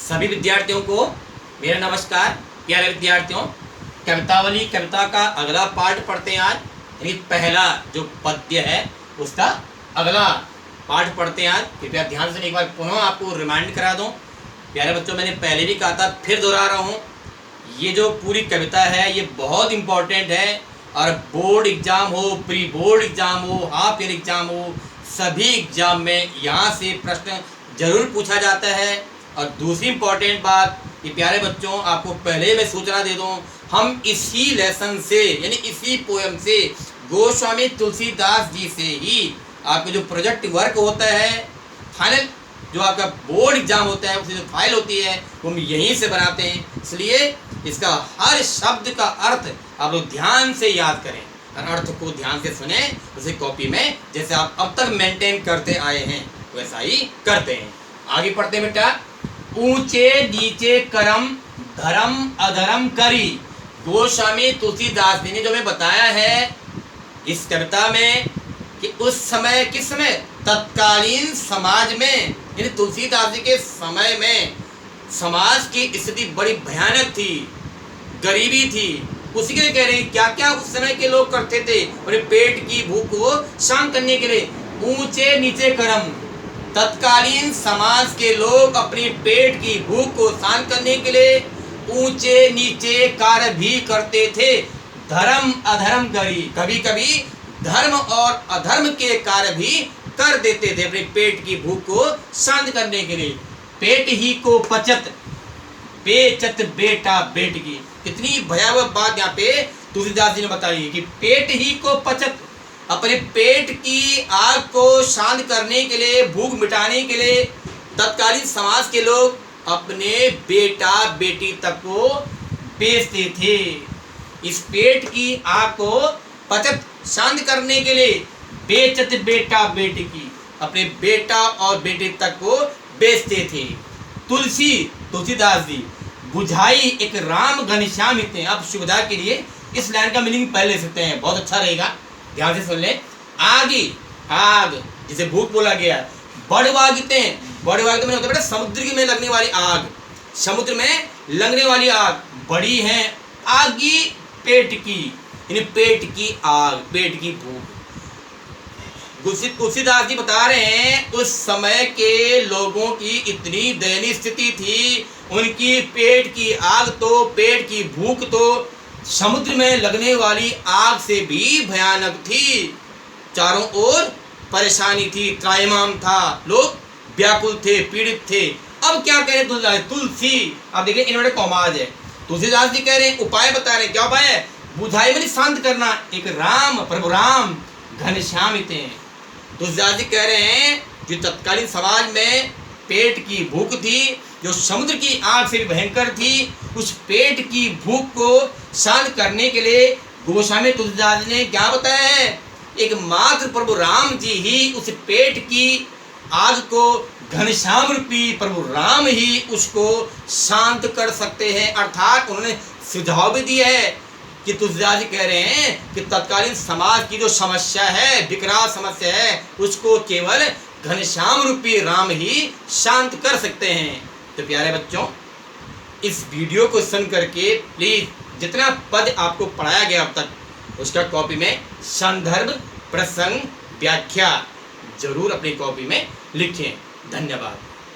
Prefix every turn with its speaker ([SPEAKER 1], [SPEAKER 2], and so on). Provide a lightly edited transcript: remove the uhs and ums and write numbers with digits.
[SPEAKER 1] सभी विद्यार्थियों को मेरा नमस्कार। प्यारे विद्यार्थियों, कवितावली कविता का अगला पार्ट पढ़ते हैं आज। यानी पहला जो पद्य है उसका अगला पार्ट पढ़ते हैं आज। कृपया ध्यान से एक बार पुनः आपको रिमाइंड करा दूं। प्यारे बच्चों, मैंने पहले भी कहा था, फिर दोहरा रहा हूँ, ये जो पूरी कविता है ये बहुत इम्पोर्टेंट है और बोर्ड एग्जाम हो, प्री बोर्ड एग्जाम हो, हाफ ईयर एग्जाम हो, सभी एग्जाम में यहाँ से प्रश्न जरूर पूछा जाता है। और दूसरी इम्पॉर्टेंट बात कि प्यारे बच्चों, आपको पहले मैं सूचना दे दूं, हम इसी लेसन से यानी इसी पोएम से गोस्वामी तुलसीदास जी से ही आपका जो प्रोजेक्ट वर्क होता है, फाइनल जो आपका बोर्ड एग्जाम होता है, उसकी जो फाइल होती है वो हम यहीं से बनाते हैं। इसलिए इसका हर शब्द का अर्थ आप लोग ध्यान से याद करें और अर्थ को ध्यान से सुने, उसे कॉपी में जैसे आप अब तक मेंटेन करते आए हैं वैसा ही करते हैं। आगे पढ़ते हैं बेटा। ऊंचे नीचे करम धर्म अधर्म करी। गोस्वामी तुलसीदास जी ने जो मैं बताया है इस कविता में कि उस समय, किस समय, तत्कालीन समाज में, यानी तुलसीदास जी के समय में समाज की स्थिति बड़ी भयानक थी, गरीबी थी। उसी के लिए कह रहे हैं क्या क्या उस समय के लोग करते थे अपने पेट की भूख को शांत करने के लिए। ऊंचे नीचे कर्म, तत्कालीन समाज के लोग अपनी पेट की भूख को शांत करने के लिए ऊंचे नीचे कार्य भी करते थे। धर्म अधर्म करी, कभी कभी धर्म और अधर्म के कार्य भी कर देते थे अपने पेट की भूख को शांत करने के लिए। पेट ही को पचत बेचत बेटा बेटगी। कितनी भयावह बात यहाँ पे तुलसीदास जी ने बताई कि पेट ही को पचत, अपने पेट की आग को शांत करने के लिए, भूख मिटाने के लिए तत्कालीन समाज के लोग अपने बेटा बेटी तक को बेचते थे। इस पेट की आग को पचत शांत करने के लिए बेचत बेटा बेटी की, अपने बेटा और बेटी तक को बेचते थे। तुलसीदास जी बुझाई एक राम घनश्याम हित। अब सुविधा के लिए इस लाइन का मीनिंग पहले ले सकते हैं, बहुत अच्छा रहेगा, ध्यान से सुन ले। आगी, आग जिसे भूख बोला गया। बड़वागिते, बड़वागिते में होता है बेटा समुद्र में लगने वाली आग, समुद्र में लगने वाली आग बड़ी है। आगी पेट की, यानी पेट की आग, पेट की भूख। तुलसीदास जी बता रहे हैं उस समय के लोगों की इतनी दयनीय स्थिति थी, उनकी पेट की आग तो, पेट की भूख तो समुद्र में लगने वाली आग से भी भयानक थी। चारों ओर परेशानी थी, त्राहिमाम था, लोग व्याकुल थे, पीड़ित थे। अब क्या कह रहे हैं तुलसी, आप देखिए इन्होंने कॉमाज है। तुलसीदास जी कह रहे हैं, उपाय बता रहे हैं। क्या उपाय है? बुझाई में शांत करना, एक राम, प्रभु राम घनश्याम हित। तुलसीदास जी कह रहे हैं जो तत्कालीन समाज में पेट की भूख थी, जो समुद्र की आग से भी भयंकर थी, उस पेट की भूख को शांत करने के लिए गोस्वामी तुलसीदास जी ने क्या बताया है? एक मात्र प्रभु राम जी ही उस पेट की आग को, घनश्याम रूपी प्रभु राम ही उसको शांत कर सकते हैं। अर्थात उन्होंने सुझाव भी दिया है कि तुलसीदास जी कह रहे हैं कि तत्कालीन समाज की जो समस्या है, विकराल समस्या है, उसको केवल घनश्याम रूपी राम ही शांत कर सकते हैं। तो प्यारे बच्चों, इस वीडियो को सुन करके प्लीज जितना पद आपको पढ़ाया गया अब तक उसका कॉपी में संदर्भ, प्रसंग, व्याख्या जरूर अपनी कॉपी में लिखें। धन्यवाद।